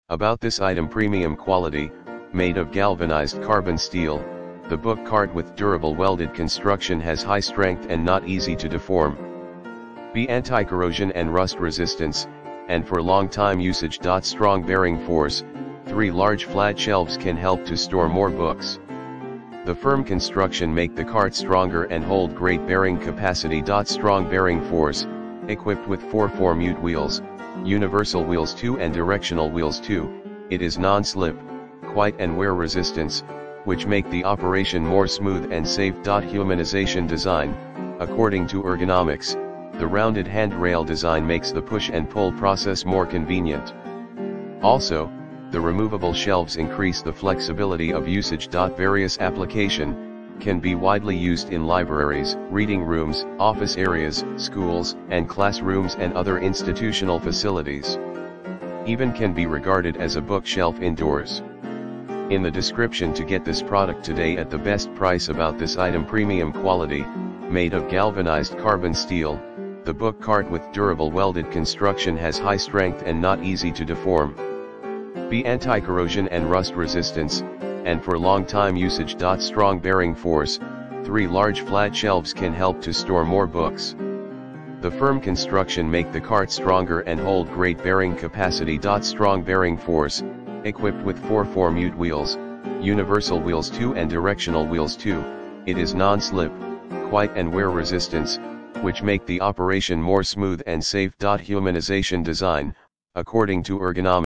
About this item: premium quality, made of galvanized carbon steel. The book cart with durable welded construction has high strength and not easy to deform. B. Anti-corrosion and rust resistance, and for long time usage. Strong bearing force, 3 large flat shelves can help to store more books. The firm construction make the cart stronger and hold great bearing capacity. Strong bearing force, equipped with 4 4-mute wheels, universal wheels 2 and directional wheels 2, it is non-slip, quiet and wear resistance, which make the operation more smooth and safe. Humanization design, according to ergonomics, the rounded handrail design makes the push and pull process more convenient. Also, the removable shelves increase the flexibility of usage. Various application, can be widely used in libraries, reading rooms, office areas, schools, and classrooms and other institutional facilities. Even can be regarded as a bookshelf indoors. In the description to get this product today at the best price. About this item: premium quality, made of galvanized carbon steel. The book cart with durable welded construction has high strength and not easy to deform. B. Anti-corrosion and rust resistance, and for long time usage. Strong bearing force, 3 large flat shelves can help to store more books. The firm construction make the cart stronger and hold great bearing capacity. Strong bearing force, equipped with 4 4-mute wheels, universal wheels 2 and directional wheels 2, it is non-slip, quiet and wear resistance, which make the operation more smooth and safe. Humanization design, according to ergonomics.